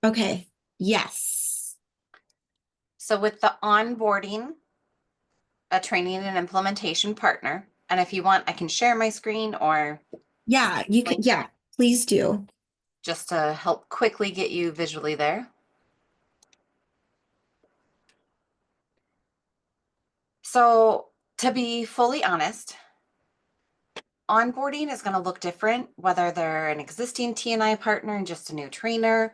Okay. Yes. So with the onboarding, a training and implementation partner, and if you want, I can share my screen or Yeah, you could. link Yeah, please do. just to help quickly get you visually there. So to be fully honest, onboarding is going to look different whether they're an existing TNI partner and just a new trainer,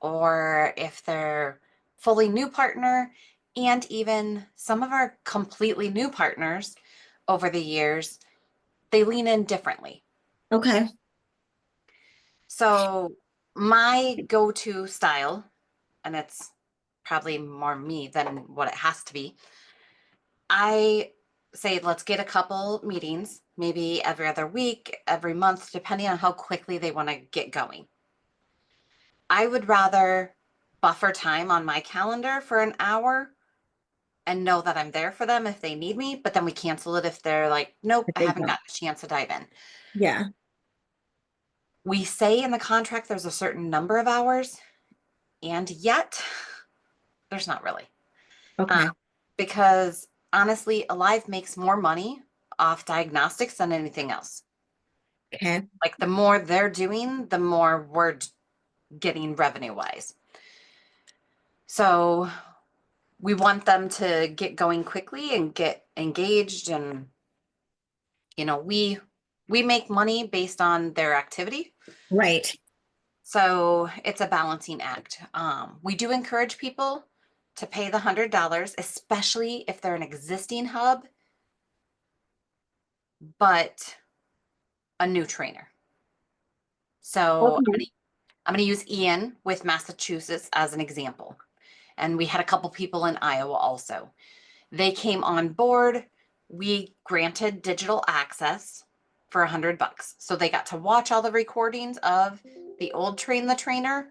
or if they're fully new partner, and even some of our completely new partners over the years, they lean in differently. Okay. So my go-to style, and it's probably more me than what it has to be, I say let's get a couple meetings, maybe every other week, every month, depending on how quickly they want to get going. I would rather buffer time on my calendar for an hour and know that I'm there for them if they need me, but then we cancel it if they're like, nope, If I they haven't don't. gotten a chance to dive in. Yeah. We say in the contract there's a certain number of hours, and yet there's not really. Um, Okay. because honestly, Alive makes more money off diagnostics than anything else. Okay. Like the more they're doing, the more we're getting revenue wise. So we want them to get going quickly and get engaged, and we make money based on their activity. Right. So it's a balancing act. We do encourage people to pay the $100, especially if they're an existing hub, but a new trainer. So Okay. I'm going to use Ian with Massachusetts as an example. And we had a couple people in Iowa also. They came on board. We granted digital access for $100. So they got to watch all the recordings of the old Train the Trainer.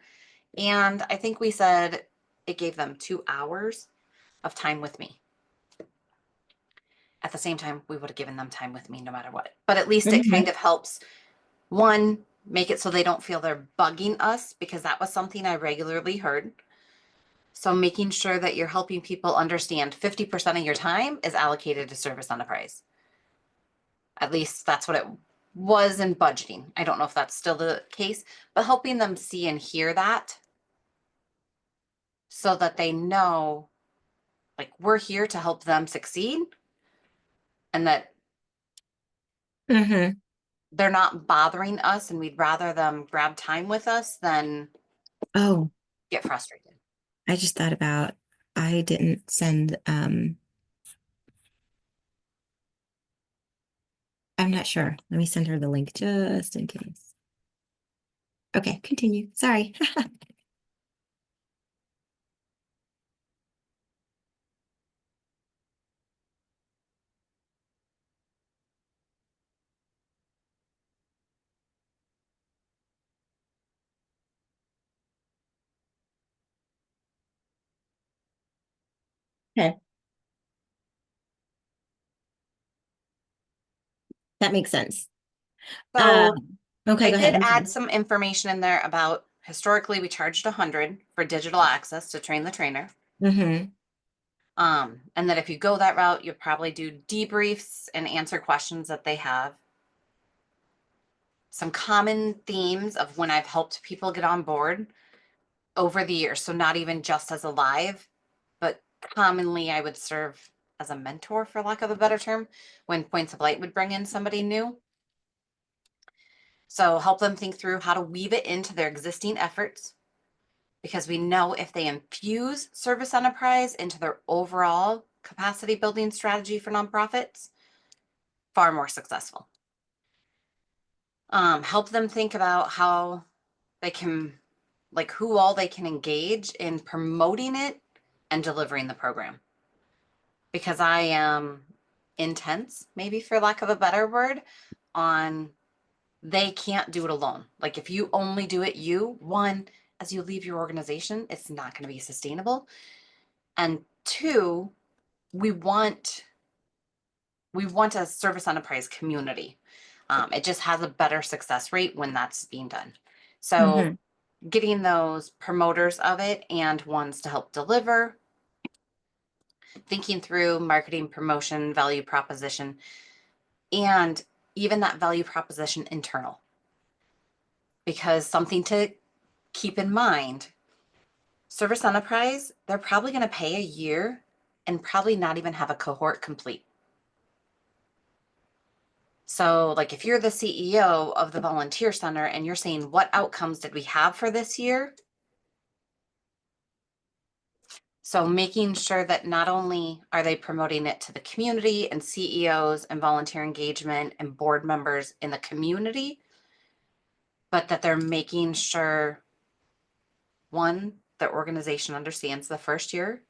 And I think we said it gave them 2 hours of time with me. At the same time, we would have given them time with me no matter what. But at least it kind Mhm. of helps, one, make it so they don't feel they're bugging us, because that was something I regularly heard. So making sure that you're helping people understand 50% of your time is allocated to service enterprise. At least that's what it was in budgeting. I don't know if that's still the case, but helping them see and hear that so that they know, like, we're here to help them succeed, and that Mhm. they're not bothering us, and we'd rather them grab time with us than Oh, get frustrated. I just thought about I didn't send I'm not sure. Let me send her the link just in case. Okay, continue. Sorry. Okay, that makes sense. So Okay, I go ahead. did I'm add sorry. some information in there about historically we charged 100 for digital access to train the trainer. Mm-hmm. And that if you go that route, you'll probably do debriefs and answer questions that they have. Some common themes of when I've helped people get on board over the years. So not even just as a live, but commonly I would serve as a mentor, for lack of a better term, when Points of Light would bring in somebody new. So help them think through how to weave it into their existing efforts, because we know if they infuse service enterprise into their overall capacity building strategy for nonprofits, far more successful. Help them think about how they can, like, who all they can engage in promoting it and delivering the program. Because I am intense, maybe for lack of a better word, on they can't do it alone. Like if you only do it, one, as you leave your organization, it's not going to be sustainable. And two, we want we want a service enterprise community. It just has a better success rate when that's being done. So Mm-hmm. getting those promoters of it and ones to help deliver, thinking through marketing, promotion, value proposition, and even that value proposition internal. Because something to keep in mind, service enterprise, they're probably going to pay a year and probably not even have a cohort complete. So, like, if you're the CEO of the volunteer center and you're saying, what outcomes did we have for this year? So, making sure that not only are they promoting it to the community and CEOs and volunteer engagement and board members in the community, but that they're making sure, one, the organization understands the first year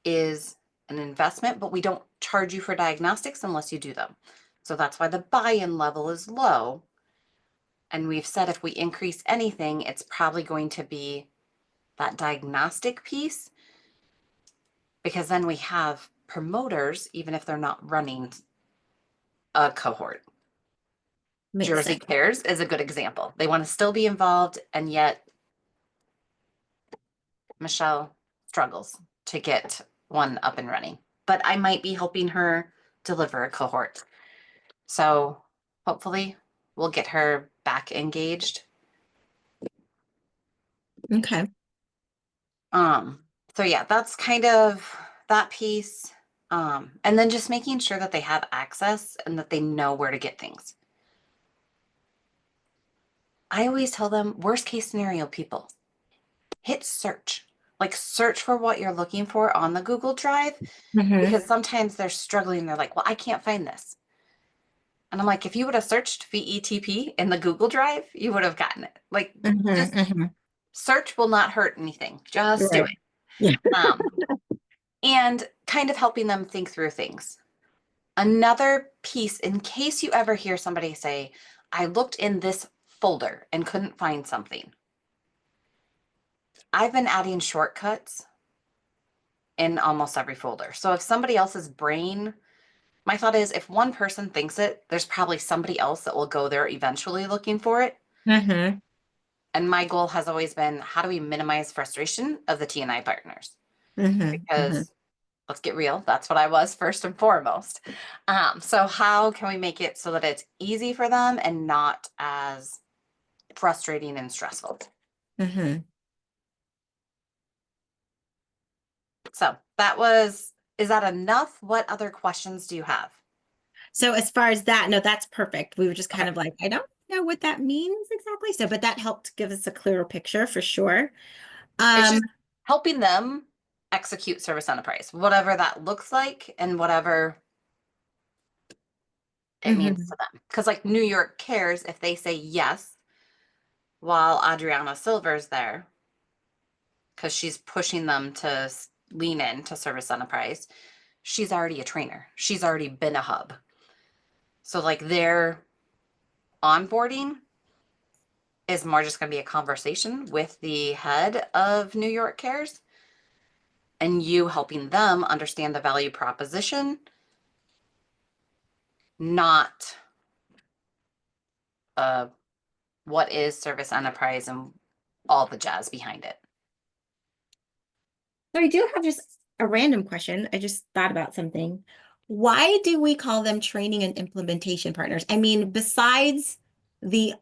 is an investment, but we don't charge you for diagnostics unless you do them. So that's why the buy-in level is low. And we've said if we increase anything, it's probably going to be that diagnostic piece, because then we have promoters, even if they're not running a cohort. Makes Jersey sense. Cares is a good example. They want to still be involved, and yet Michelle struggles to get one up and running. But I might be helping her deliver a cohort. So hopefully we'll get her back engaged. Okay. So yeah, that's kind of that piece. And then just making sure that they have access and that they know where to get things. I always tell them, worst case scenario, people, hit search. Like, search for what you're looking for on the Google Drive, because sometimes they're struggling. They're like, well, I can't find this. And I'm like, if you would have searched VETP in the Google Drive, you would have gotten it. Like, just search will not hurt anything. Just do Right. it. Yeah. And kind of helping them think through things. Another piece, in case you ever hear somebody say, I looked in this folder and couldn't find something. I've been adding shortcuts in almost every folder. So if somebody else's brain, my thought is if one person thinks it, there's probably somebody else that will go there eventually looking for it. And my goal has always been, how do we minimize frustration of the T&I partners? Because let's get real, that's what I was first and foremost. So how can we make it so that it's easy for them and not as frustrating and stressful? So is that enough? What other questions do you have? So as far as that, no, that's perfect. We were just kind Okay. of like, I don't know what that means exactly. So, but that helped give us a clearer picture for sure. It's Um, just helping them execute service enterprise, whatever that looks like and whatever it means to them. Because like New York Cares, if they say yes, while Adriana Silver's there, because she's pushing them to lean into service enterprise, she's already a trainer. She's already been a hub. So like their onboarding is more just going to be a conversation with the head of New York Cares and you helping them understand the value proposition, not what is service enterprise and all the jazz behind it. So I do have just a random question. I just thought about something. Why do we call them training and implementation partners? I mean, besides the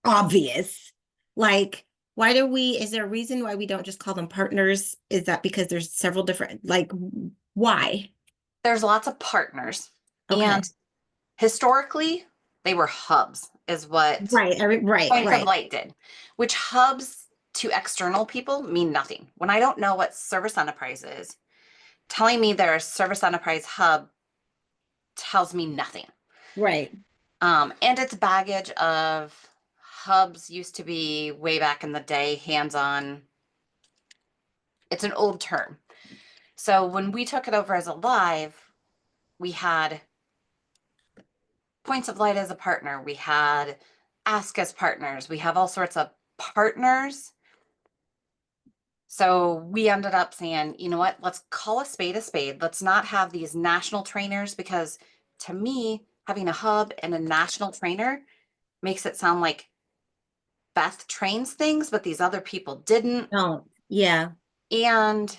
obvious, like, why do we, is there a reason why we don't just call them partners? Is that because there's several different, like, why? There's lots of partners, Okay. and historically, they were hubs, is what Right. Right. Points of Right. Light did, which hubs to external people mean nothing. When I don't know what service enterprise is, telling me they're a service enterprise hub tells me nothing. Right. And it's baggage of hubs used to be way back in the day, hands-on. It's an old term. So when we took it over as a live, we had Points of Light as a partner. We had Ask as partners. We have all sorts of partners. So we ended up saying, you know what, let's call a spade a spade. Let's not have these national trainers, because to me, having a hub and a national trainer makes it sound like Beth trains things, but these other people didn't. Oh, yeah. And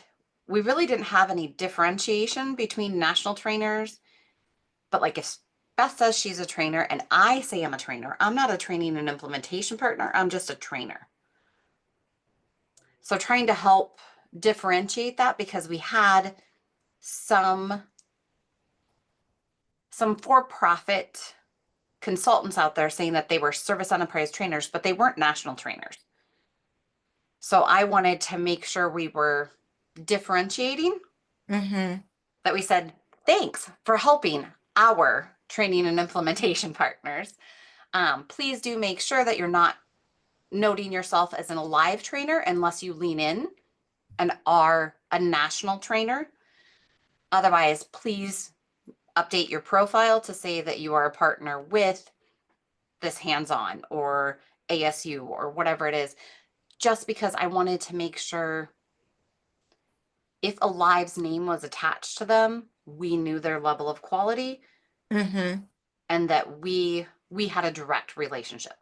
we really didn't have any differentiation between national trainers. But like if Beth says she's a trainer and I say I'm a trainer, I'm not a training and implementation partner. I'm just a trainer. So trying to help differentiate that, because we had some for-profit consultants out there saying that they were service enterprise trainers, but they weren't national trainers. So I wanted to make sure we were differentiating, Mm-hmm. that we said, thanks for helping our training and implementation partners. Please do make sure that you're not noting yourself as an alive trainer unless you lean in and are a national trainer. Otherwise, please update your profile to say that you are a partner with this hands-on or ASU or whatever it is, just because I wanted to make sure if Alive's name was attached to them, we knew their level of quality Mm-hmm. and that we had a direct relationship.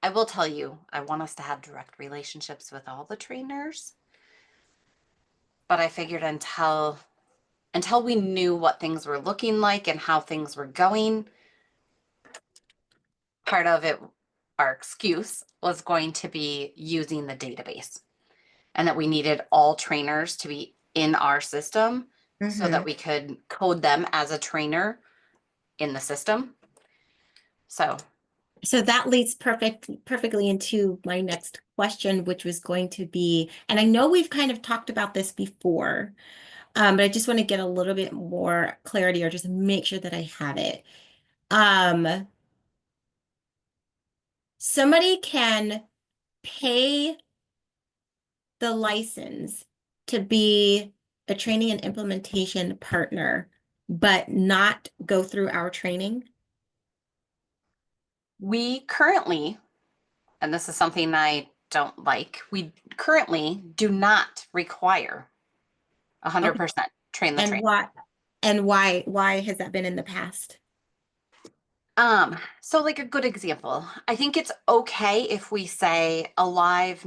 I will tell you, I want us to have direct relationships with all the trainers, but I figured until we knew what things were looking like and how things were going, part of it, our excuse was going to be using the database, and that we needed all trainers to be in our system so Mm-hmm. that we could code them as a trainer in the system. So, So that leads perfectly into my next question, which was going to be, and I know we've kind of talked about this before, but I just want to get a little bit more clarity or just make sure that I have it. Um, Somebody can pay the license to be a training and implementation partner, but not go through our training. we currently, and this is something I don't like, we currently do not require Okay. 100% train the And trainer. why has that been in the past? So like a good example, I think it's okay if we say Alive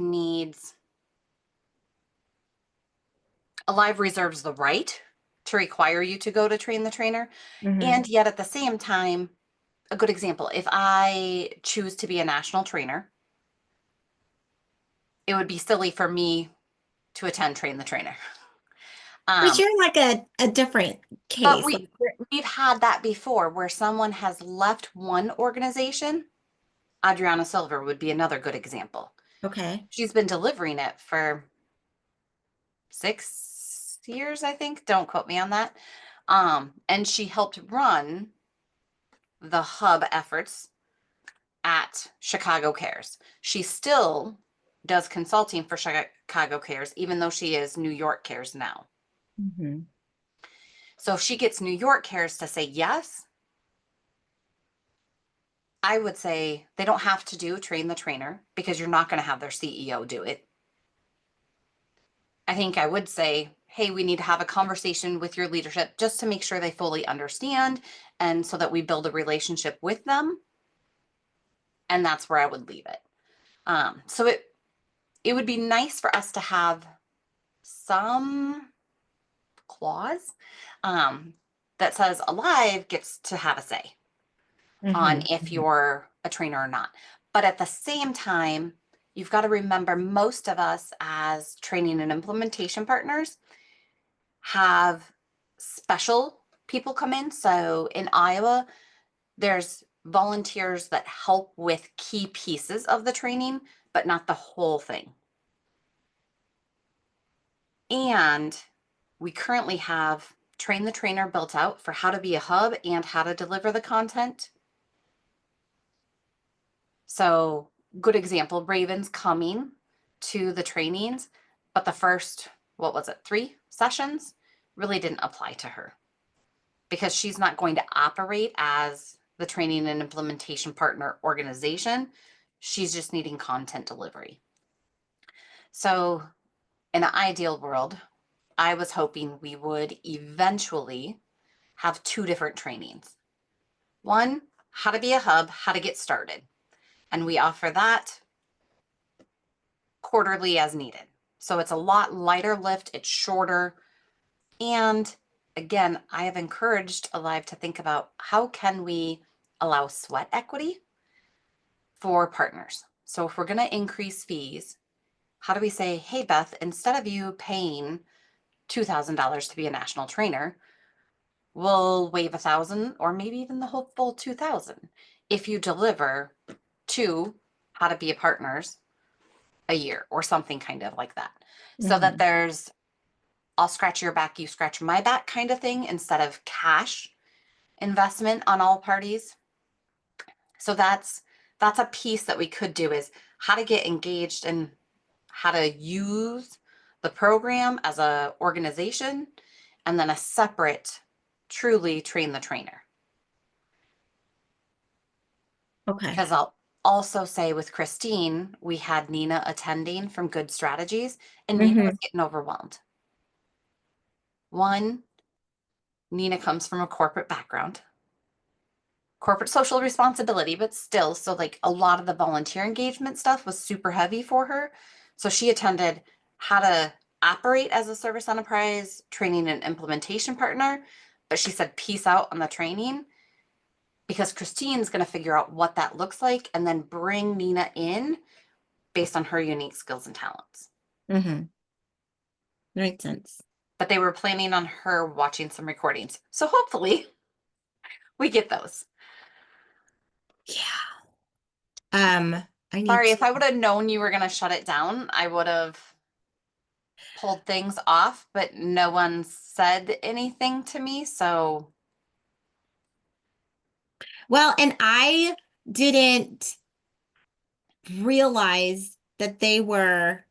reserves the right to require you to go to train the trainer. Hmm. And yet at the same time, a good example, if I choose to be a national trainer, it would be silly for me to attend train the trainer. But Um, you're like a different but case. Like, we've had that before where someone has left one organization. Adriana Silver would be another good example. okay. She's been delivering it for 6 years, I think. Don't quote me on that. And she helped run the hub efforts at Chicago Cares. She still does consulting for Chicago Cares, even though she is New York Cares now. Hmm. So if she gets New York Cares to say yes, I would say they don't have to do train the trainer, because you're not going to have their CEO do it. I think I would say, hey, we need to have a conversation with your leadership just to make sure they fully understand, and so that we build a relationship with them. And that's where I would leave it. So it would be nice for us to have some clause that says Alive gets to have a say on Hmm. if you're a trainer or not. But at the same time, you've got to remember, most of us as training and implementation partners have special people come in. So in Iowa, there's volunteers that help with key pieces of the training, but not the whole thing. And we currently have Train the Trainer built out for how to be a hub and how to deliver the content. So, good example, Raven's coming to the trainings, but the first, what was it, 3 sessions really didn't apply to her, because she's not going to operate as the training and implementation partner organization. She's just needing content delivery. So, in an ideal world, I was hoping we would eventually have 2 different trainings. One, how to be a hub, how to get started. And we offer that quarterly as needed. So it's a lot lighter lift, it's shorter. And again, I have encouraged Alive to think about how can we allow sweat equity for partners. So if we're going to increase fees, how do we say, hey, Beth, instead of you paying $2,000 to be a national trainer, we'll waive 1,000 or maybe even the whole full 2,000 if you deliver two how to be a partners a year or something kind of like that. So that Mhm. there's I'll scratch your back, you scratch my back kind of thing instead of cash investment on all parties. So that's a piece that we could do is how to get engaged and how to use the program as a organization and then a separate truly train the trainer. Okay. Because I'll also say with Christine, we had Nina attending from Good Strategies, and Nina was Hmm. getting overwhelmed. One, Nina comes from a corporate background, corporate social responsibility, but still, so like a lot of the volunteer engagement stuff was super heavy for her. So she attended how to operate as a service enterprise training and implementation partner, but she said, peace out on the training because Christine's going to figure out what that looks like and then bring Nina in based on her unique skills and talents. Hmm. Makes sense. But they were planning on her watching some recordings. So hopefully we get those. Yeah. I need Sorry, to. if I would have known you were going to shut it down, I would have pulled things off, but no one said anything to me. So, Well, and I didn't realize that they were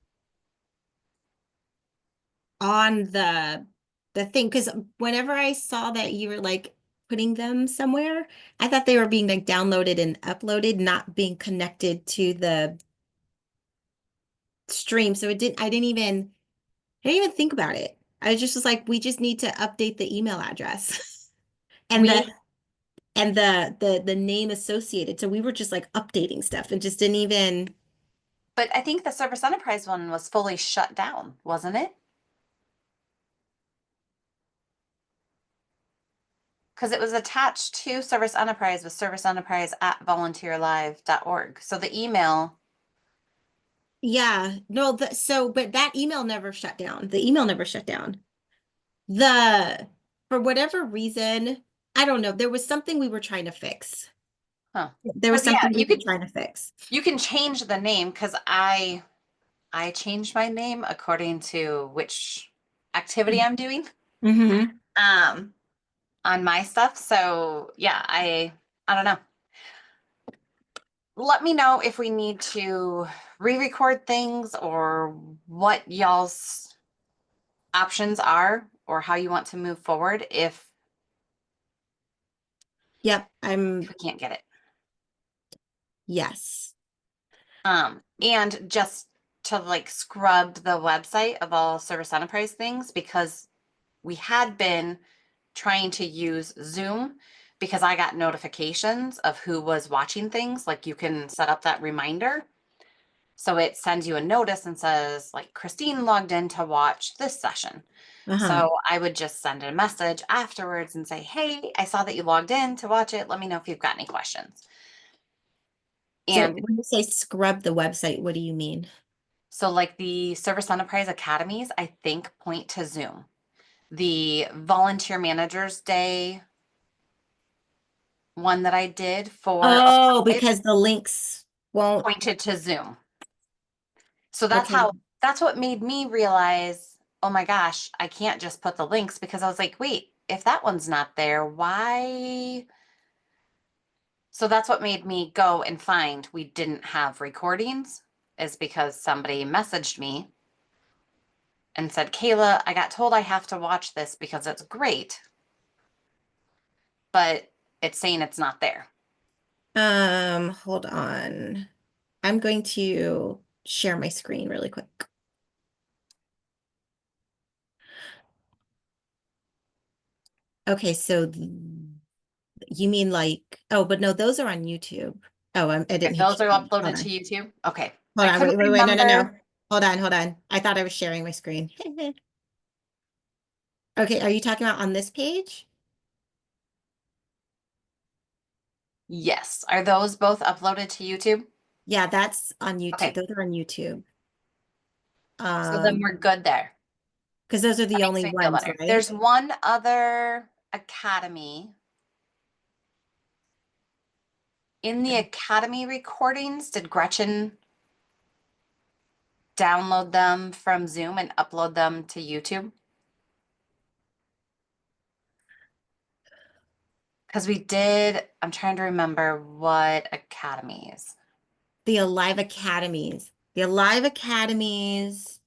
on the thing because whenever I saw that you were like putting them somewhere, I thought they were being like downloaded and uploaded, not being connected to the stream. So I didn't even think about it. I just was like, we just need to update the email address and we, the name associated. So we were just like updating stuff and just didn't even. but I think the Service Enterprise one was fully shut down, wasn't it? Because it was attached to Service Enterprise with Service Enterprise at volunteerlive.org. So the email, Yeah, no, but that email never shut down. The email never shut down. The For whatever reason, I don't know, there was something we were trying to fix. huh? There was Because yeah, something we were trying to fix. you can change the name because I changed my name according to which activity I'm doing. Hmm. Um, on my stuff. So yeah, I don't know. Let me know if we need to re-record things or what y'all's options are or how you want to move forward Yep, if we can't get it. yes. And just to like scrub the website of all Service Enterprise things because we had been trying to use Zoom because I got notifications of who was watching things. Like you can set up that reminder. So it sends you a notice and says, like, Christine logged in to watch this session. Uh-huh. So I would just send a message afterwards and say, hey, I saw that you logged in to watch it. Let me know if you've got any questions. So And when you say scrub the website, what do you mean? so, like the Service Enterprise Academies, I think point to Zoom. The Volunteer Managers Day one that I did for Oh, Alive because the links won't. pointed to Zoom. So Okay. that's what made me realize, oh my gosh, I can't just put the links because I was like, wait, if that one's not there, why? So that's what made me go and find we didn't have recordings is because somebody messaged me and said, Kayla, I got told I have to watch this because it's great, but it's saying it's not there. Hold on. I'm going to share my screen really quick. Okay, so you mean like, oh, but no, those are on YouTube. Oh, I Okay, didn't hit those are share. Hold uploaded to on. YouTube. Okay. Hold I on. couldn't Wait. No, no, no. remember. Hold on. I thought I was sharing my screen. Okay, are you talking about on this page? Yes. Are those both uploaded to YouTube? Yeah, that's on YouTube. Okay. Those are on YouTube. So then we're good there. Because those are That the makes only me feel ones, better. right? There's one other academy. In the academy recordings, did Gretchen download them from Zoom and upload them to YouTube? Because we did, I'm trying to remember what academies. The Alive Academies. The Alive Academies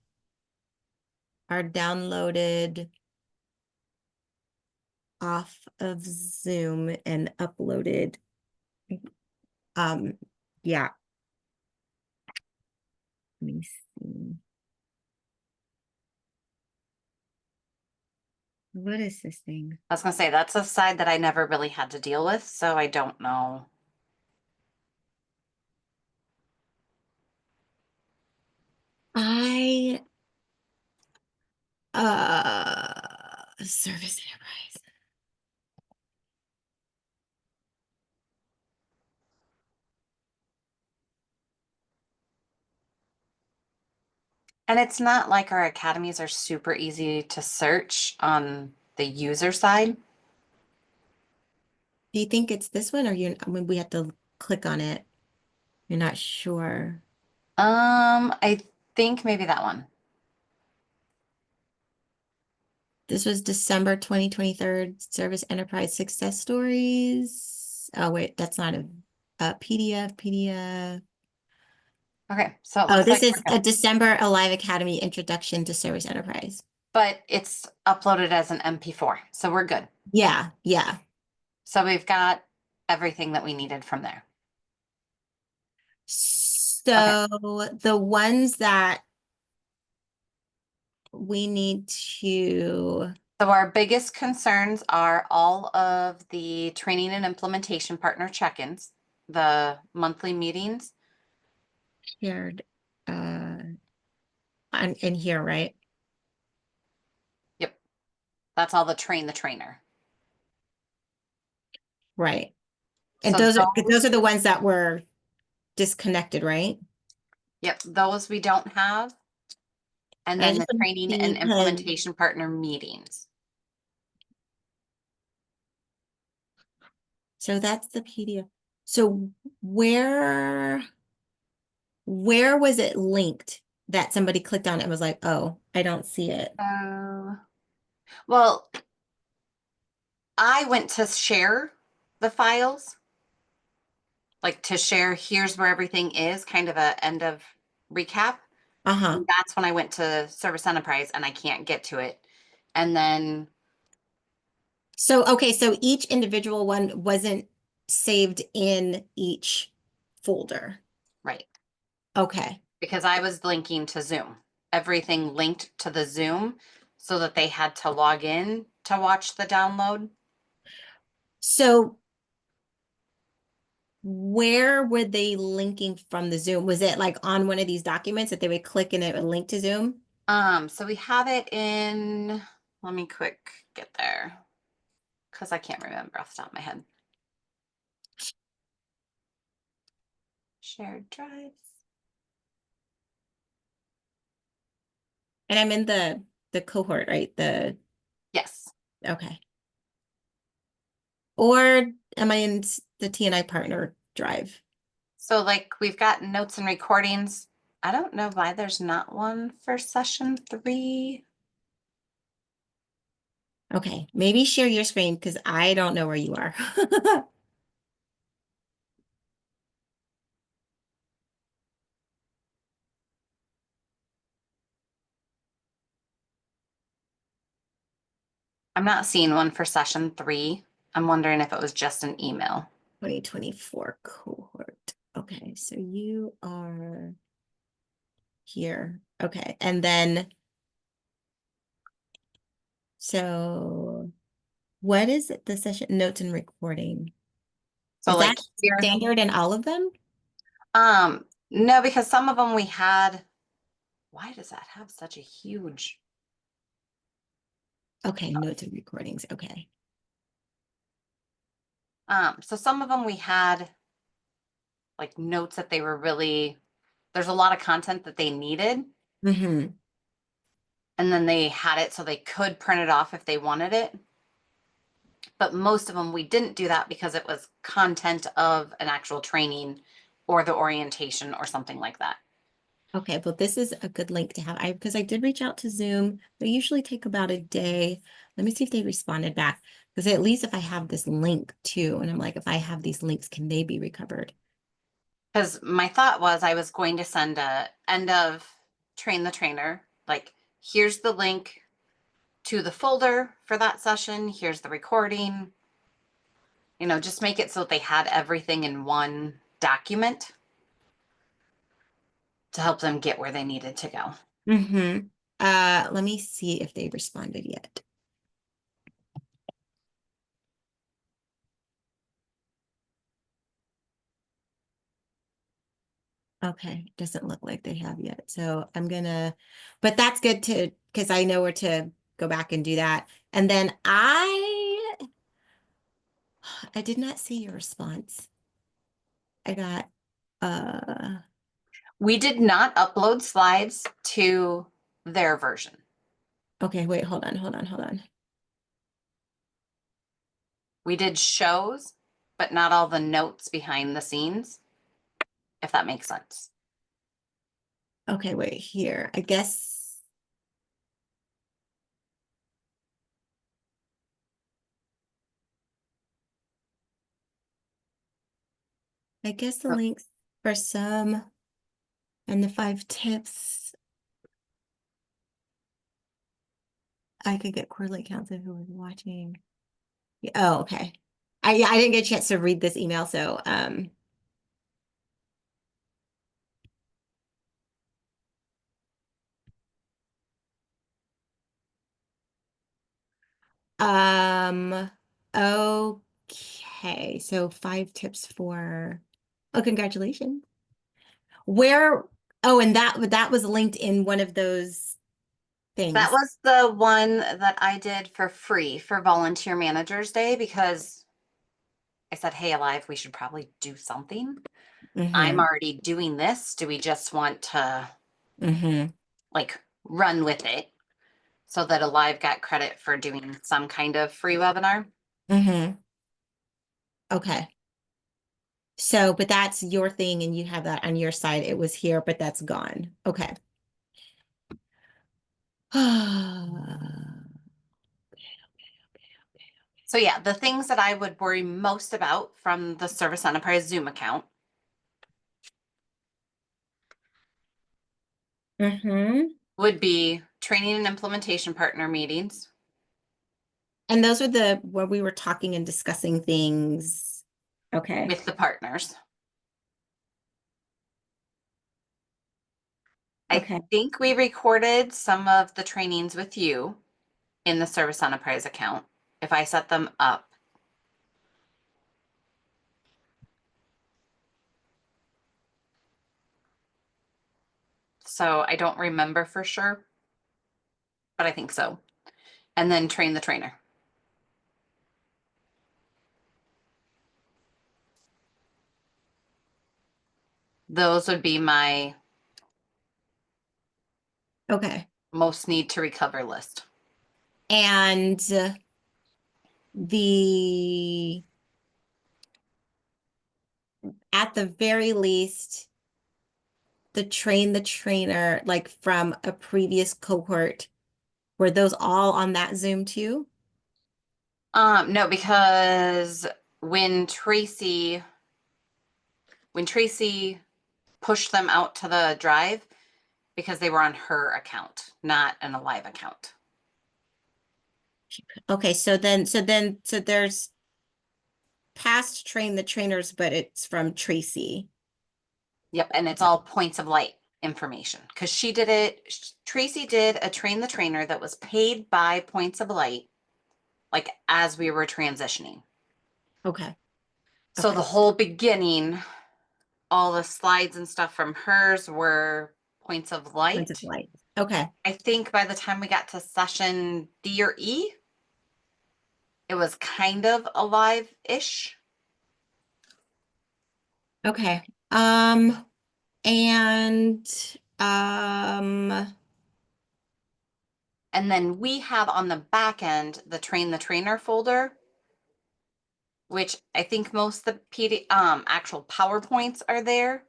are downloaded off of Zoom and uploaded. Um, yeah. Let me see. What is this thing? I was gonna say that's a side that I never really had to deal with, so I don't know. I Service Enterprise. And it's not like our academies are super easy to search on the user side. Do you think it's this one or I mean, we have to click on it. You're not sure. I think maybe that one. This was December 2023 Service Enterprise Success Stories. Oh, wait, that's not a PDF. Okay, so it Oh, looks this like is we're a good. December Alive Academy Introduction to Service Enterprise. But it's uploaded as an MP4, so we're good. Yeah. So we've got everything that we needed from there. Okay. So the ones that we need to So our biggest concerns are all of the training and implementation partner check-ins, the monthly meetings. shared in here, right? Yep. That's all the train the trainer. Right. And So those those, are the ones that were disconnected, right? yep, those we don't have. And I then just the want to training see and because implementation partner meetings. so that's the PDF. So where where was it linked that somebody clicked on it and was like, oh, I don't see it. Well, I went to share the files, like to share, here's where everything is, kind of a end of recap. Uh-huh. And that's when I went to Service Enterprise and I can't get to it. And then, So okay, so each individual one wasn't saved in each folder. right, Okay. because I was linking to Zoom, everything linked to the Zoom so that they had to log in to watch the download. So where were they linking from the Zoom? Was it like on one of these documents that they would click and it would link to Zoom? So we have it in, let me quick get there because I can't remember off the top of my head. Shared drives. And I'm in the cohort, right? The Yes. okay. Or am I in the TNI partner drive? So like we've got notes and recordings. I don't know why there's not one for session 3. Okay, maybe share your screen because I don't know where you are. I'm not seeing one for session 3. I'm wondering if it was just an email. 2024 cohort. Okay, so you are here. Okay, and then so what is it? The session notes and recording. So Is like that here, standard in all of them? no, because some of them we had, why does that have such a huge, Okay, notes and recordings. Okay. so some of them we had like notes that they were really, there's a lot of content that they needed. Mm-hmm. And then they had it so they could print it off if they wanted it. But most of them, we didn't do that because it was content of an actual training or the orientation or something like that. Okay, well, this is a good link to have. Because I did reach out to Zoom. They usually take about a day. Let me see if they responded back. Because at least if I have this link too, and I'm like, if I have these links, can they be recovered? Because my thought was I was going to send a end of train the trainer, like here's the link to the folder for that session, here's the recording, just make it so that they had everything in one document to help them get where they needed to go. Mm-hmm. Let me see if they responded yet. Okay, doesn't look like they have yet. So I'm gonna, but that's good to, because I know where to go back and do that. And then I did not see your response. I got, uh, We did not upload slides to their version. okay, wait, hold on. We did shows, but not all the notes behind the scenes, if that makes sense. Okay, wait, here. I guess the Oh, links for some and the 5 tips, I could get quarterly counts of who was watching. Yeah, oh, okay. Yeah, I didn't get a chance to read this email, so Um, okay, so 5 tips for, oh, congratulations. Where, oh, and that was linked in one of those that things. was the one that I did for free for Volunteer Managers Day because I said, hey, Alive, we should probably do something. I'm Mm-hmm. already doing this. Do we just want to Mm-hmm. like run with it so that Alive got credit for doing some kind of free webinar? Mm-hmm. Okay. So, but that's your thing and you have that on your side. It was here, but that's gone. Okay. So yeah, the things that I would worry most about from the Service Enterprise Zoom account Mm-hmm. would be training and implementation partner meetings And those are where we were talking and discussing things. Okay. with the partners. I Okay. think we recorded some of the trainings with you in the Service Enterprise account if I set them up. So I don't remember for sure, but I think so. And then train the trainer. Those would be my Okay. most need to recover list. And the at the very least, the trainer, like from a previous cohort, were those all on that Zoom too? No, because when Tracy when Tracy pushed them out to the drive, because they were on her account, not an Alive account. Okay, so there's past train the trainers, but it's from Tracy. Yep, and it's all points of light information because she did it. Tracy did a train the trainer that was paid by points of light, like as we were transitioning. Okay. So Okay. the whole beginning, all the slides and stuff from hers were points of Points of light. light. Okay. I think by the time we got to session D or E, it was kind of alive-ish. Okay. And And then we have on the back end the train the trainer folder, which I think most of the actual PowerPoints are there.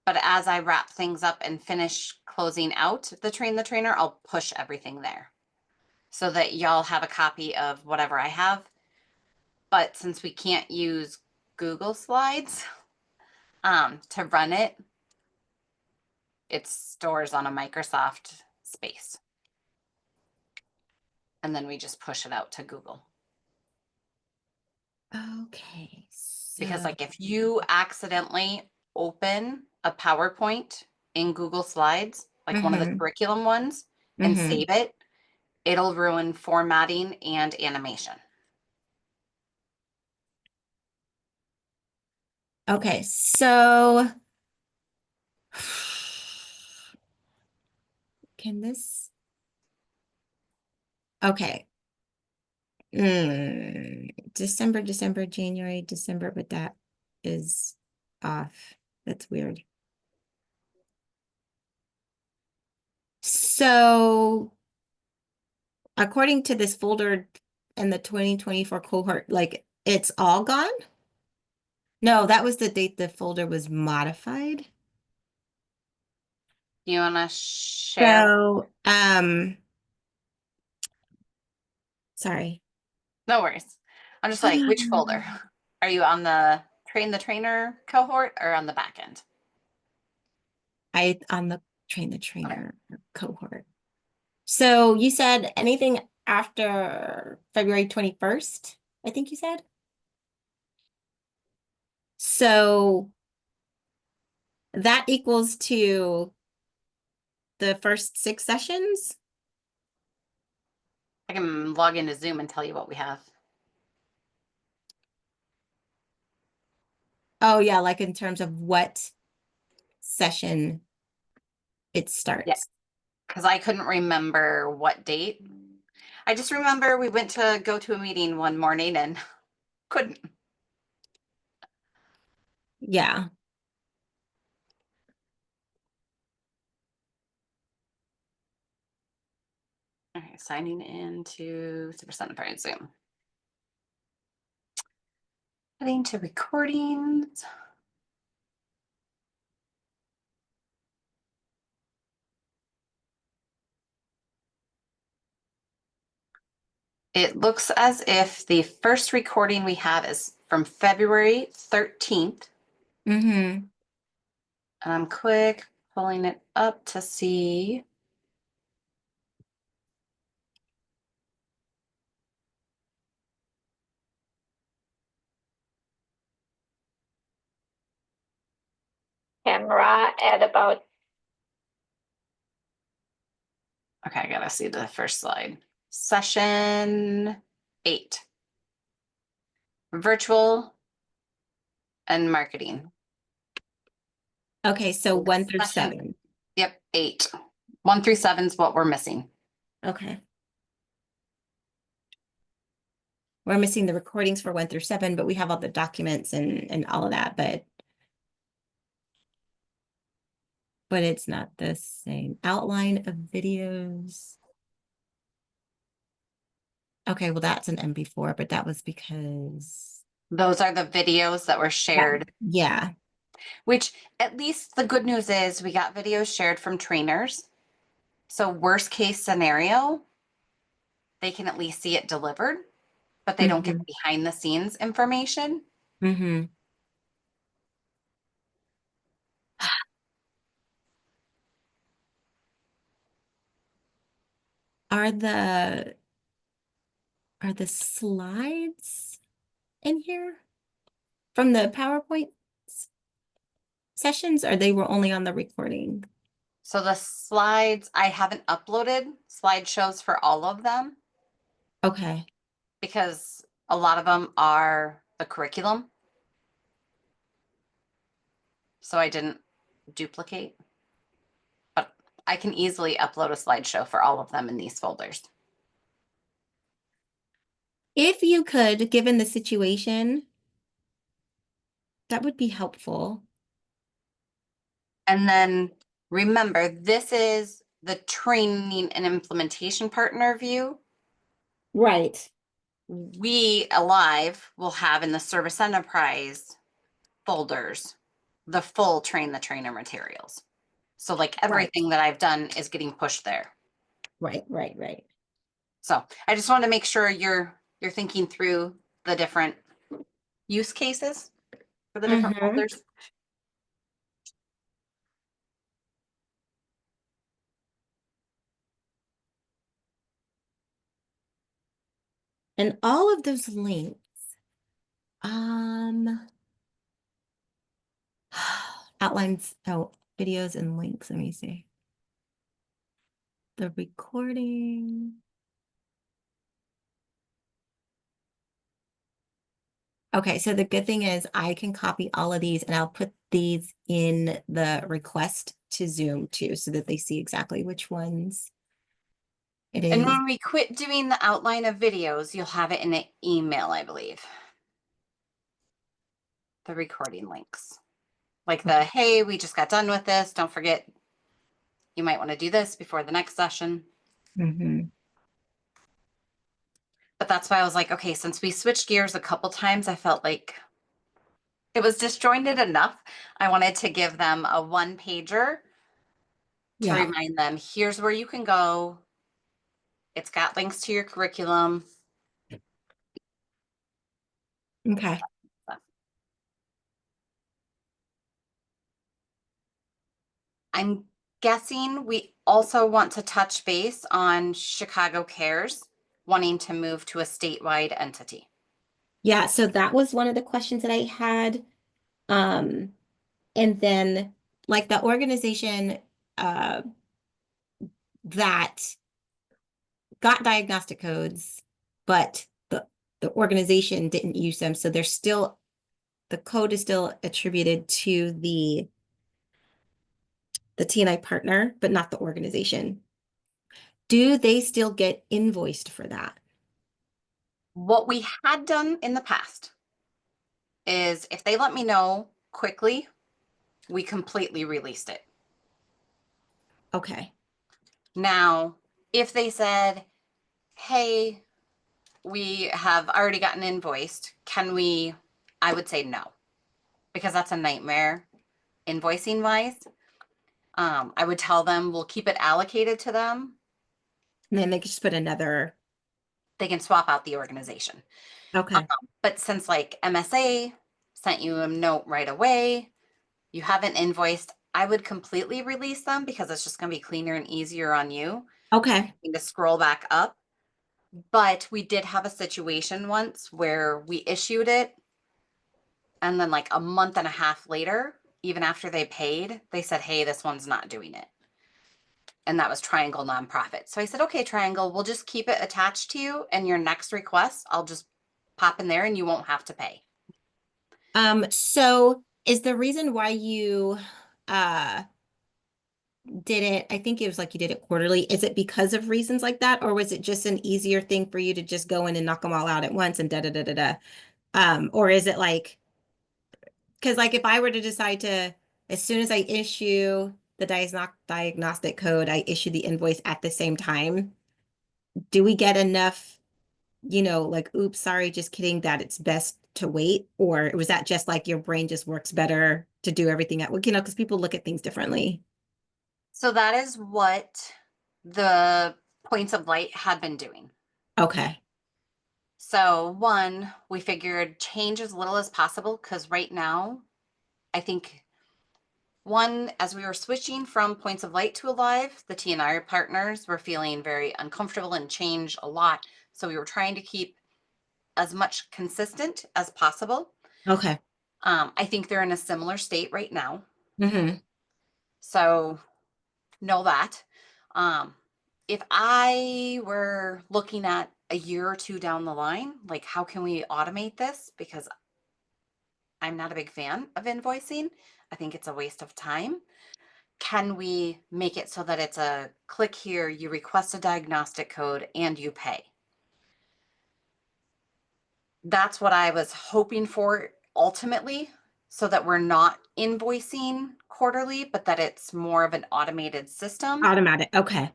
But as I wrap things up and finish closing out the train the trainer, I'll push everything there so that y'all have a copy of whatever I have. But since we can't use Google Slides to run it, it stores on a Microsoft space. And then we just push it out to Google. okay. Because So like if you accidentally open a PowerPoint in Google Slides, like one of the mm-hmm. curriculum ones, and Mm-hmm. save it, it'll ruin formatting and animation. Okay, so can this okay. December, January, December, but that is off. That's weird. So according to this folder in the 2024 cohort, like it's all gone? No, that was the date the folder was modified. Do you want to share? So, sorry. No worries. I'm just like, which folder? Are you on the train the trainer cohort or on the back end? I on the Okay. trainer cohort. So you said anything after February 21st, I think you said? So that equals to the first 6 sessions? I can log into Zoom and tell you what we have. Oh yeah, like in terms of what session it Yeah, starts. because I couldn't remember what date. I just remember we went to go to a meeting one morning and couldn't. Yeah. Okay, signing into Super Center Zoom. Heading to recordings. It looks as if the first recording we have is from February 13th. Mm-hmm. And I'm quick pulling it up to see. Camera at about Okay, I gotta see the first slide. Session 8. Virtual and marketing. Okay, so So 1 through session, 7. yep, 8. 1 through 7 is what we're missing. Okay. We're missing the recordings for 1 through 7, but we have all the documents and all of that, but it's not the same. Outline of videos. Okay, well that's an MP4, but that was because Those are the videos that were shared, yeah. which at least the good news is we got videos shared from trainers. So worst case scenario, they can at least see it delivered, but they don't get Mm-hmm. the behind the scenes information. Mm-hmm. Are the slides in here from the PowerPoint sessions, or they were only on the recording? So the slides, I haven't uploaded slideshows for all of them Okay. because a lot of them are the curriculum. so I didn't duplicate. But I can easily upload a slideshow for all of them in these folders. If you could, given the situation, that would be helpful. And then remember, this is the training and implementation partner view. Right. We Alive will have in the service enterprise folders the full train the trainer materials. So like Right. everything that I've done is getting pushed there. Right, right, right. So I just want to make sure you're thinking through the different use cases for the different Mm-hmm. folders. And all of those links, um, outlines, oh, videos and links. Let me see. The recording. Okay, so the good thing is I can copy all of these and I'll put these in the request to Zoom too, so that they see exactly which ones it And is. when we quit doing the outline of videos, you'll have it in an email, I believe. The recording links. Like the, Okay. hey, we just got done with this. Don't forget, you might want to do this before the next session. Mm-hmm. But that's why I was like, okay, since we switched gears a couple times, I felt like it was disjointed enough. I wanted to give them a one pager to Yeah. remind them, here's where you can go. It's got links to your curriculum. Okay. I'm guessing we also want to touch base on Chicago Cares wanting to move to a statewide entity. Yeah, so that was one of the questions that I had. Um, and then like the organization uh that got diagnostic codes, but the organization didn't use them. So they're still the code is still attributed to the TNI partner, but not the organization. Do they still get invoiced for that? What we had done in the past is if they let me know quickly, we completely released it. Okay. Now, if they said, hey, we have already gotten invoiced, can we? I would say no, because that's a nightmare invoicing wise. I would tell them we'll keep it allocated to them. And then they could just put another. They can swap out the organization. Okay. But since like MSA sent you a note right away, you haven't invoiced, I would completely release them because it's just going to be cleaner and easier on you Okay. to scroll back up. But we did have a situation once where we issued it, and then like a month and a half later, even after they paid, they said, hey, this one's not doing it. And that was Triangle Nonprofit. So I said, okay, Triangle, we'll just keep it attached to you. And your next request, I'll just pop in there and you won't have to pay. So is the reason why you did it, I think it was like you did it quarterly, is it because of reasons like that, or was it just an easier thing for you to just go in and knock them all out at once and da da da da da? Or is it like, because like if I were to decide to, as soon as I issue the diagnostic code, I issue the invoice at the same time, do we get enough, like, oops, sorry, just kidding, that it's best to wait? Or was that just like your brain just works better to do everything at, because people look at things differently? So that is what the Points of Light had been doing. Okay. So, one, we figured change as little as possible because right now, I think one, as we were switching from Points of Light to Alive, the TNI partners were feeling very uncomfortable and change a lot. So, we were trying to keep as much consistent as possible. Okay. I think they're in a similar state right now. Hmm. So, know that. Um, if I were looking at a year or two down the line, like how can we automate this? Because I'm not a big fan of invoicing. I think it's a waste of time. Can we make it so that it's a click here, you request a diagnostic code, and you pay? That's what I was hoping for ultimately, so that we're not invoicing quarterly, but that it's more of an automated system. Automatic. Okay.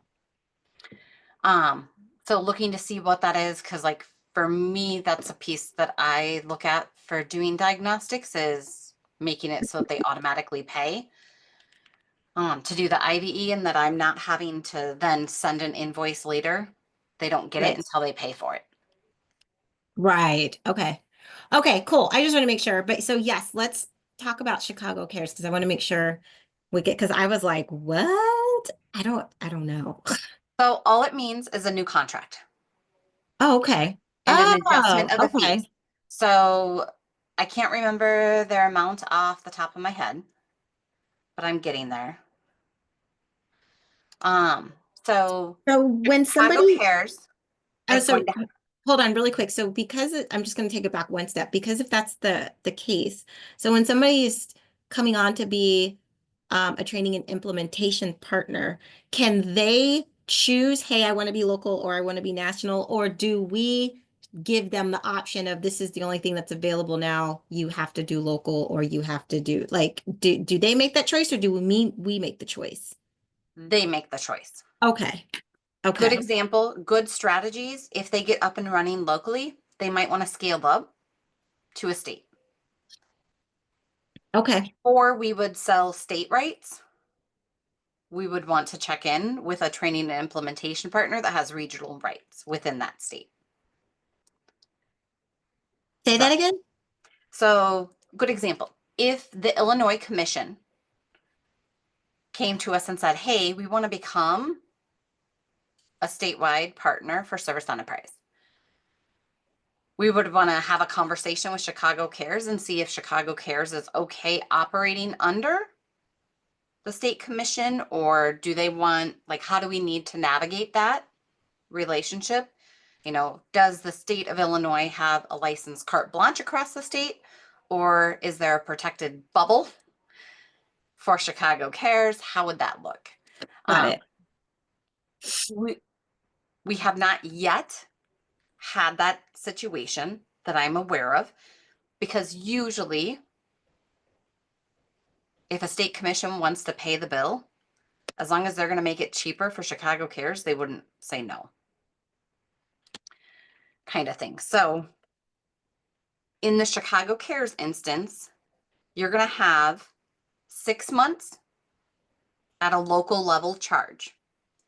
Um, so looking to see what that is, because like for me, that's a piece that I look at for doing diagnostics, is making it so that they automatically pay to do the IVE, and that I'm not having to then send an invoice later. They don't get it Right. until they pay for it. Right. Okay. Okay, cool. I just want to make sure. But so yes, let's talk about Chicago Cares because I want to make sure we get because I was like, what? I don't know. So all it means is a new contract Oh, okay. and an Oh, adjustment of the fees. okay. So I can't remember their amount off the top of my head, but I'm getting there. Um, so So when Chicago somebody Cares Oh, is going so to, hold on really quick. So I'm just going to take it back one step because if that's the case, so when somebody is coming on to be a training and implementation partner, can they choose, hey, I want to be local or I want to be national, or do we give them the option of this is the only thing that's available now, you have to do local or you have to do like do they make that choice or do we make the choice? they make the choice. Okay. Good Okay. example, good strategies. If they get up and running locally, they might want to scale up to a state. Okay. Or we would sell state rights. We would want to check in with a training and implementation partner that has regional rights within that state. Say Does that that? again? So, good example. If the Illinois Commission came to us and said, hey, we want to become a statewide partner for service enterprise, we would want to have a conversation with Chicago Cares and see if Chicago Cares is okay operating under the state commission, or do they want, like, how do we need to navigate that relationship? You know, does the state of Illinois have a licensed carte blanche across the state, or is there a protected bubble for Chicago Cares? How would that look? Got Um, it. we we have not yet had that situation that I'm aware of, because usually if a state commission wants to pay the bill, as long as they're going to make it cheaper for Chicago Cares, they wouldn't say no, kind of thing. So in the Chicago Cares instance, you're going to have 6 months at a local level charge.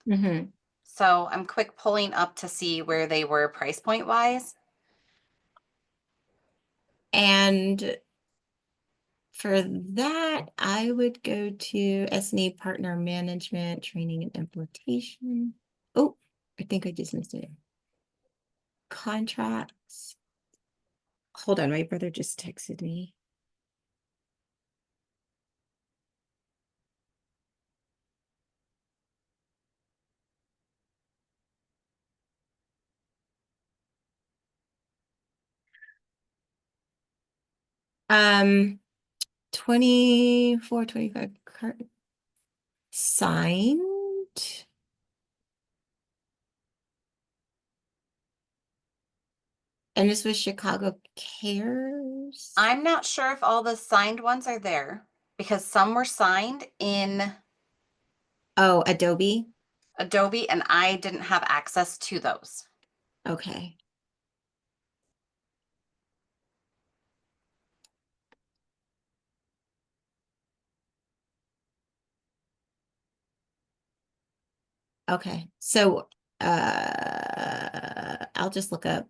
Hmm. So I'm quick pulling up to see where they were price point wise. And for that, I would go to S&E Partner Management, Training and Implementation. Oh, I think I just missed it. Contracts. Hold on, my brother just texted me. Um, 24, 25 signed. And this was Chicago Cares. I'm not sure if all the signed ones are there, because some were signed in Oh, Adobe. Adobe and I didn't have access to those. Okay. Okay. So I'll just look up.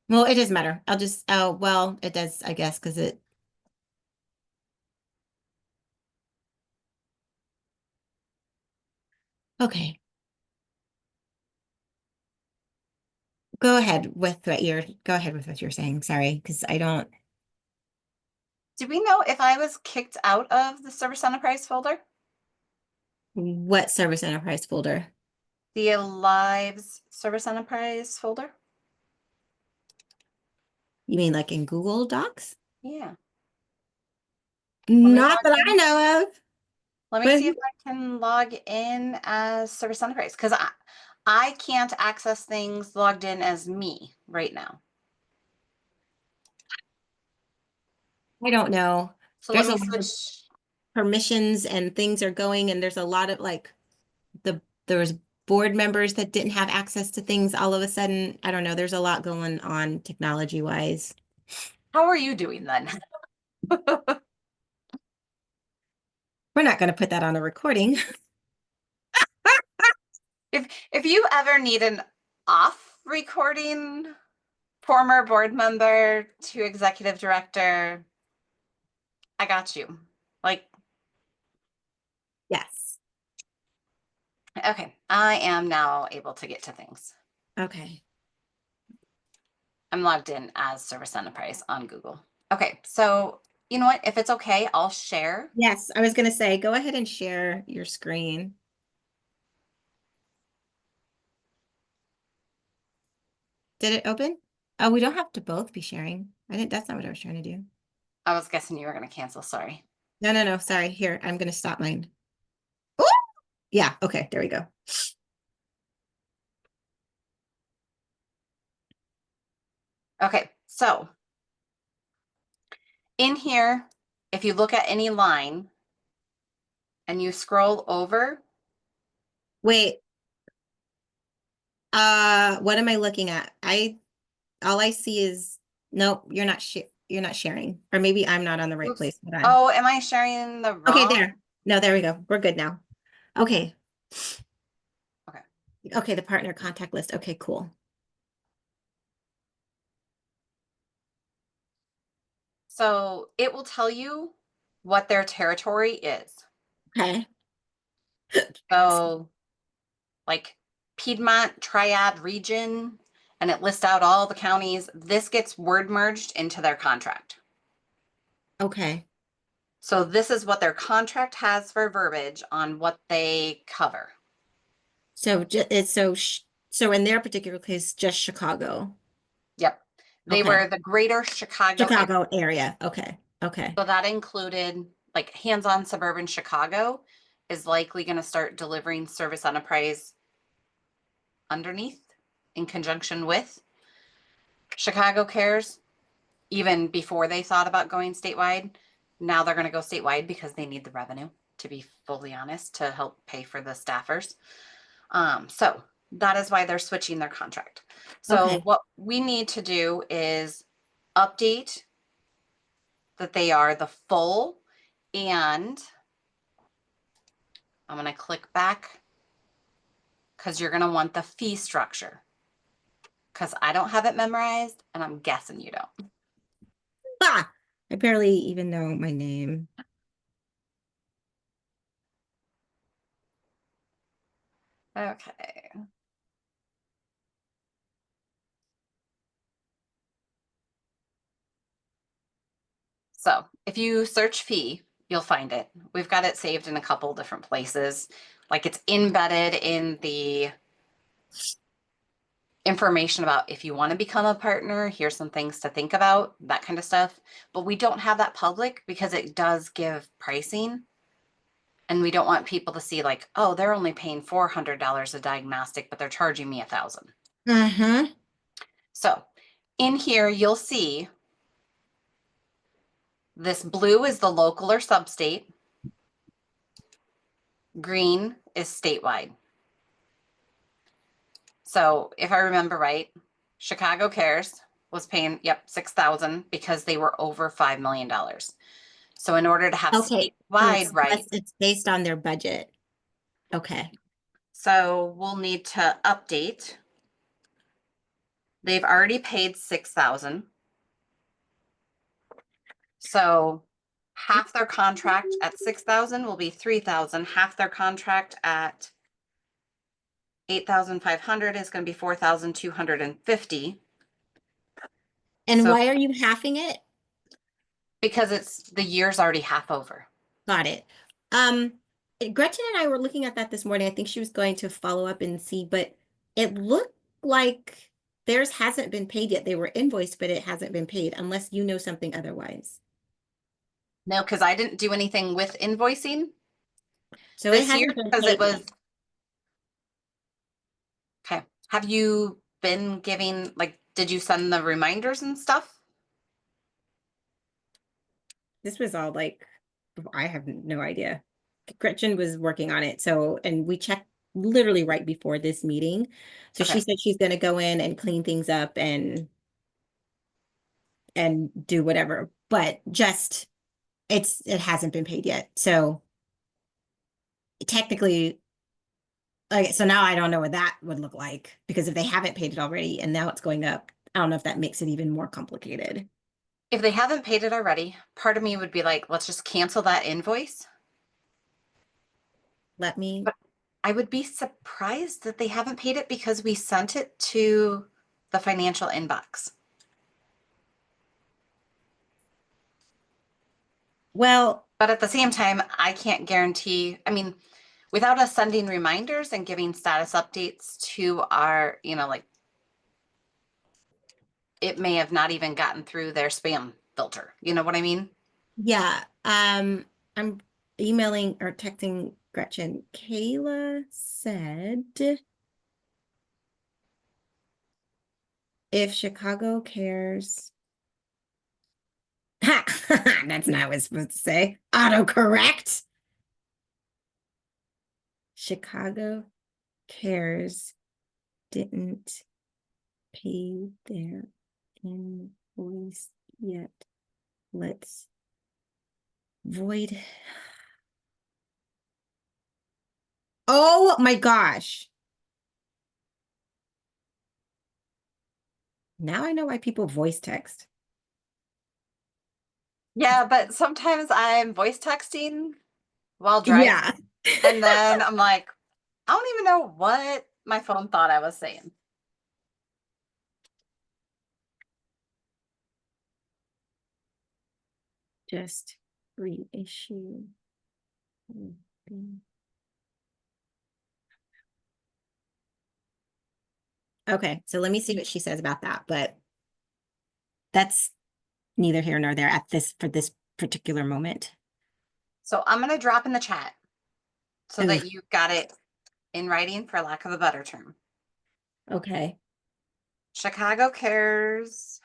Well, it doesn't matter. I'll just oh well, it does, I guess, because it okay. Go ahead with what you're saying. Sorry, because I don't Do we know if I was kicked out of the Service Enterprise folder? what service enterprise folder. The Lives Service Enterprise folder? You mean like in Google Docs? Yeah. Let me Not log that I in. know of. Let me But see if I can log in as Service Enterprise because I can't access things logged in as me right now. I don't know. So let There's a me lot of switch. permissions and things are going, and there's a lot of like there was board members that didn't have access to things all of a sudden. I don't know. There's a lot going on technology wise. How are you doing then? We're not going to put that on a recording. If you ever need an off recording, former board member to executive director, I got you. Like, Yes. okay, I am now able to get to things. Okay. I'm logged in as Service Enterprise on Google. Okay, so you know what? If it's okay, I'll share. Yes, I was going to say, go ahead and share your screen. Did it open? Oh, we don't have to both be sharing. I didn't, that's not what I was trying to do. I was guessing you were going to cancel. Sorry. No, no, no. Sorry. Here, I'm going to stop mine. Ooh! Yeah. Okay. There we go. Okay, so in here, if you look at any line and you scroll over, Wait. What am I looking at? All I see is, nope, you're not sharing. Or maybe I'm not on the right oops. place. Hold on. Oh, am I sharing the Okay, wrong? there. No, there we go. We're good now. Okay. Okay. Okay, the partner contact list. Okay, cool. So it will tell you what their territory is. Okay. So, like Piedmont Triad region, and it lists out all the counties. This gets word merged into their contract. Okay. So this is what their contract has for verbiage on what they cover. So it's so in their particular case, just Chicago. Yep. They Okay. were the greater Chicago area. Chicago area. Okay. Okay. So that included like hands-on suburban Chicago is likely going to start delivering Service Enterprise underneath in conjunction with Chicago Cares, even before they thought about going statewide. Now they're going to go statewide because they need the revenue, to be fully honest, to help pay for the staffers. So that is why they're switching their contract. So Okay. what we need to do is update that they are the full, and I'm going to click back because you're going to want the fee structure because I don't have it memorized and I'm guessing you don't. Ah, I barely even know my name. Okay. So if you search fee, you'll find it. We've got it saved in a couple different places. Like it's embedded in the information about if you want to become a partner, here's some things to think about, that kind of stuff. But we don't have that public because it does give pricing. And we don't want people to see like, oh, they're only paying $400 a diagnostic, but they're charging me $1,000. Uh-huh. So in here, you'll see this blue is the local or sub-state. Green is statewide. So if I remember right, Chicago Cares was paying, yep, 6,000 because they were over $5 million. So in order to have Okay. So statewide right, it's based on their budget. Okay. so we'll need to update. They've already paid 6,000. So half their contract at 6,000 will be 3,000. Half their contract at 8,500 is going to be 4,250. And So why are you halving it? because it's the year's already half over. Got it. Um, Gretchen and I were looking at that this morning. I think she was going to follow up and see, but it looked like theirs hasn't been paid yet. They were invoiced, but it hasn't been paid unless you know something otherwise. No, because I didn't do anything with invoicing So it this year hasn't been because it paid was yet. okay. Have you been giving, like, did you send the reminders and stuff? This was all like, I have no idea. Gretchen was working on it. So, and we checked literally right before this meeting. So she Okay. said she's going to go in and clean things up and do whatever. But just it hasn't been paid yet. So technically, like, so now I don't know what that would look like because if they haven't paid it already and now it's going up, I don't know if that makes it even more complicated. If they haven't paid it already, part of me would be like, let's just cancel that invoice. Let me, But I would be surprised that they haven't paid it because we sent it to the financial inbox. well, But at the same time, I can't guarantee, I mean, without us sending reminders and giving status updates to our, like, it may have not even gotten through their spam filter. You know what I mean? yeah, I'm emailing or texting Gretchen. Kayla said if Chicago cares, ha, that's not what I was supposed to say. Autocorrect. Chicago cares didn't pay their invoice yet. Let's void. Oh my gosh. Now I know why people voice text. Yeah, but sometimes I'm voice texting while driving, Yeah. and then I'm like, I don't even know what my phone thought I was saying. Just reissue. Okay, so let me see what she says about that, but that's neither here nor there at this for this particular moment. So I'm going to drop in the chat so Ooh, that you got it in writing, for lack of a better term. okay. Chicago Cares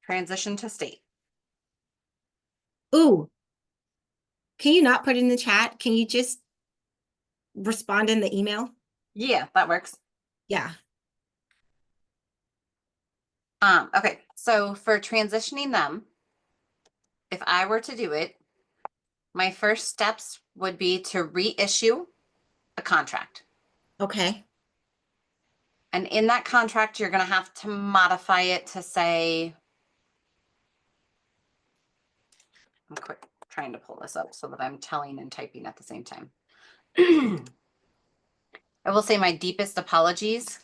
transition to state. Ooh, can you not put it in the chat? Can you just respond in the email? Yeah, that works. Yeah. Okay, so for transitioning them, if I were to do it, my first steps would be to reissue a contract. Okay. And in that contract, you're going to have to modify it to say, I'm quick trying to pull this up so that I'm telling and typing at the same time. I will say my deepest apologies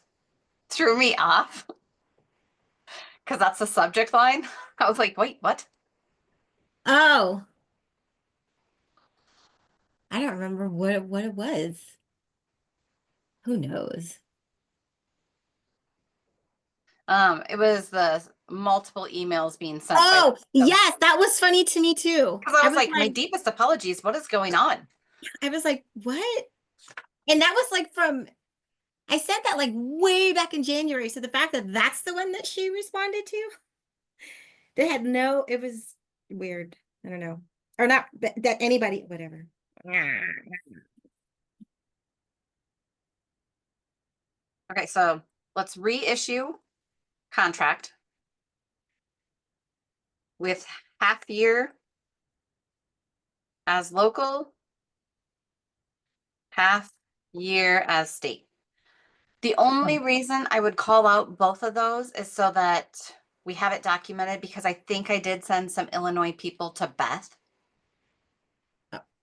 threw me off because that's the subject line. I was like, wait, what? Oh, I don't remember what it was. Who knows? It was the multiple emails being sent by Oh, yes, that was funny to me too. because I was like, my deepest apologies. What is going on? I was like, what? And that was like from, I sent that like way back in January. So the fact that that's the one that she responded to, they had no, it was weird. I don't know. Or not that anybody, whatever. Okay, so let's reissue contract with half year as local, half year as state. The only reason I would call out both of those is so that we have it documented, because I think I did send some Illinois people to Beth.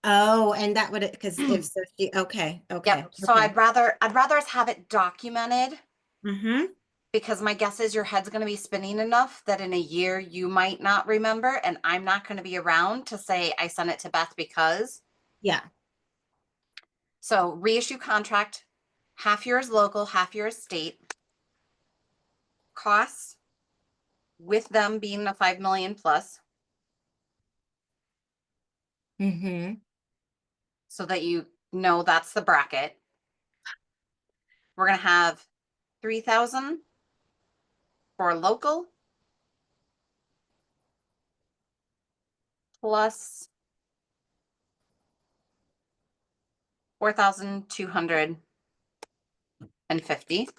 Oh, and that would, because if so, she, okay, okay, Yep. So okay. I'd rather us have it documented, Mm-hmm. because my guess is your head's going to be spinning enough that in a year you might not remember, and I'm not going to be around to say I sent it to Beth because. Yeah. So reissue contract, half year is local, half year is state. costs with them being a 5 million plus, Mm-hmm. so that you know that's the bracket. We're going to have 3,000 for local plus 4,250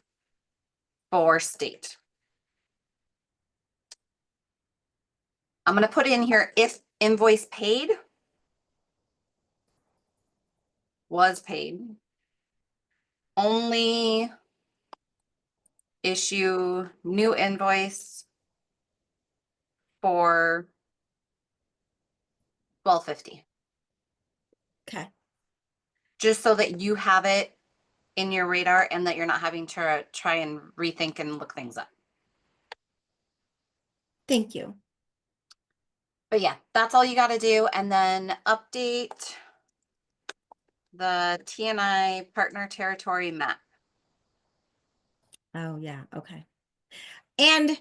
for state. I'm going to put in here if invoice paid was paid. Only issue new invoice for 1,250. Okay. Just so that you have it in your radar and that you're not having to try and rethink and look things up. Thank you. But yeah, that's all you got to do. And then update the TNI partner territory map. Oh, yeah. Okay. And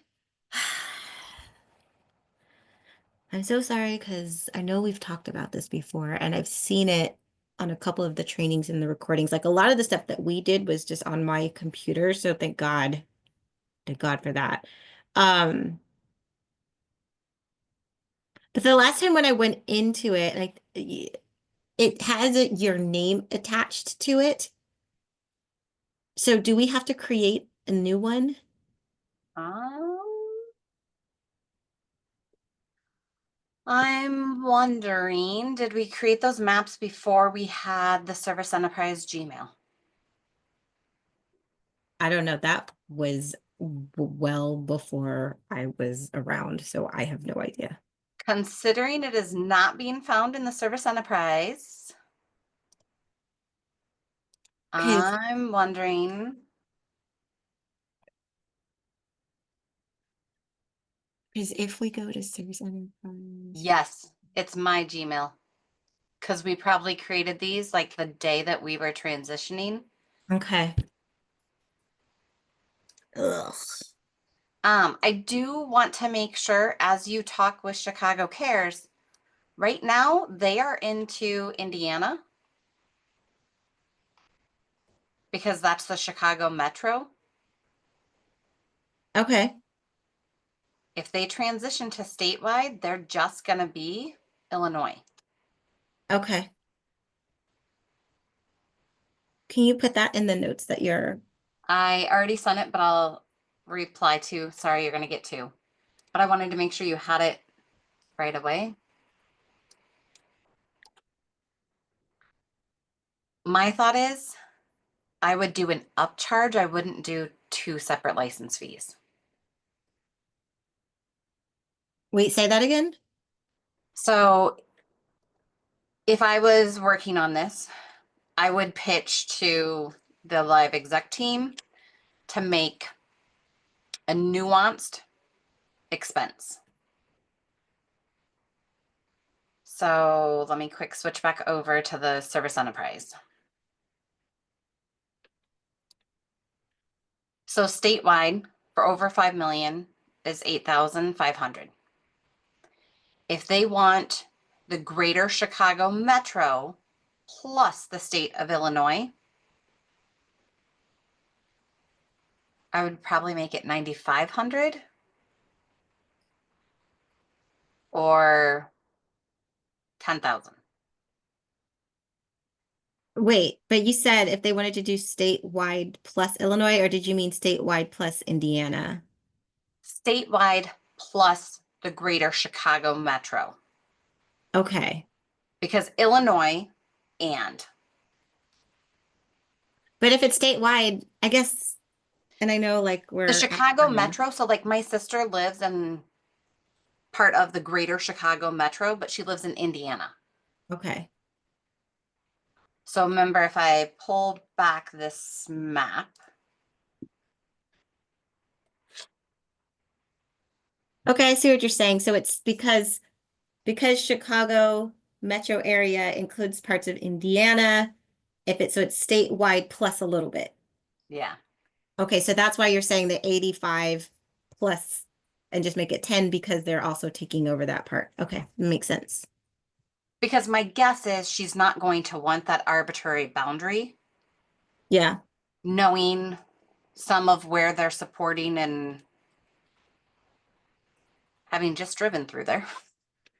I'm so sorry because I know we've talked about this before and I've seen it on a couple of the trainings and the recordings. Like a lot of the stuff that we did was just on my computer. So thank God for that. Um, but the last time when I went into it, like it has your name attached to it. So do we have to create a new one? Um, I'm wondering, did we create those maps before we had the Service Enterprise Gmail? I don't know. That was well before I was around, so I have no idea. Considering it is not being found in the Service Enterprise, Because I'm wondering. if we go to Service Enterprise. Yes, it's my Gmail. Because we probably created these like the day that we were transitioning. Okay. Ugh. I do want to make sure as you talk with Chicago Cares, right now they are into Indiana because that's the Chicago Metro. Okay. If they transition to statewide, they're just going to be Illinois. Okay. Can you put that in the notes that you're I already sent it, but I'll reply to. Sorry, you're going to get two. But I wanted to make sure you had it right away. My thought is I would do an upcharge. I wouldn't do two separate license fees. wait, say that again? So if I was working on this, I would pitch to the live exec team to make a nuanced expense. So let me quick switch back over to the Service Enterprise. So statewide for over 5 million is 8,500. If they want the greater Chicago Metro plus the state of Illinois, I would probably make it 9,500 or 10,000. Wait, but you said if they wanted to do statewide plus Illinois, or did you mean statewide plus Indiana? Statewide plus the greater Chicago Metro. Okay. Because Illinois and But if it's statewide, I guess, and I know like the we're out of Chicago time. Metro, so like my sister lives in part of the greater Chicago Metro, but she lives in Indiana. Okay. So remember, if I pull back this map, Okay, I see what you're saying. So it's because Chicago metro area includes parts of Indiana, if it's so it's statewide plus a little bit. yeah, Okay, so that's why you're saying the 85. plus and just make it 10 because they're also taking over that part. Okay, makes sense. Because my guess is she's not going to want that arbitrary boundary, Yeah, knowing some of where they're supporting and having just driven through there.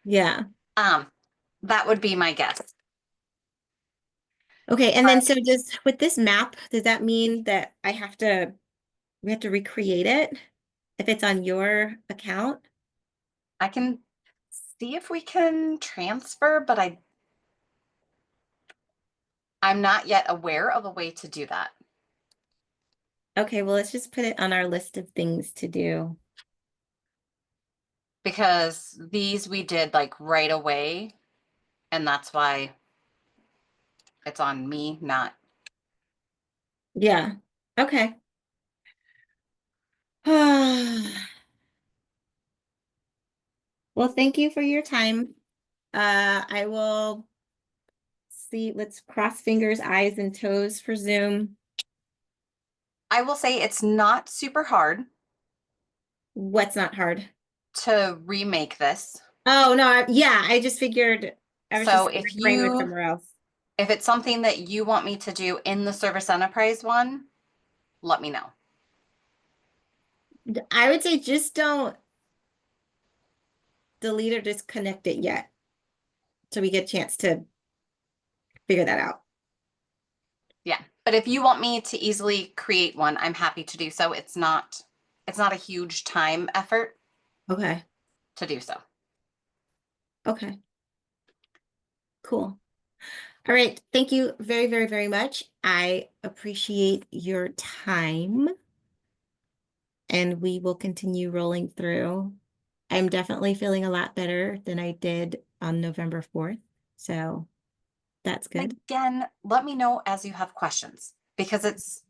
yeah. Um, that would be my guess. Okay, and then so does with this map, does that mean that we have to recreate it if it's on your account? I can see if we can transfer, but I'm not yet aware of a way to do that. Okay, well, let's just put it on our list of things to do. Because these we did like right away, and that's why it's on me, not. Yeah. Okay. Well, thank you for your time. I will see, let's cross fingers, eyes, and toes for Zoom. I will say it's not super hard What's not hard? to remake this. Oh, no, yeah, I just figured I was So just, my brain was somewhere else. if it's something that you want me to do in the Service Enterprise one, let me know. I would say just don't delete or disconnect it yet. So we get a chance to figure that out. Yeah. But if you want me to easily create one, I'm happy to do so. It's not a huge time effort Okay. to do so. Okay. Cool. All right. Thank you very, very, very much. I appreciate your time, and we will continue rolling through. I'm definitely feeling a lot better than I did on November 4th. So that's good. Again, let me know as you have questions because it's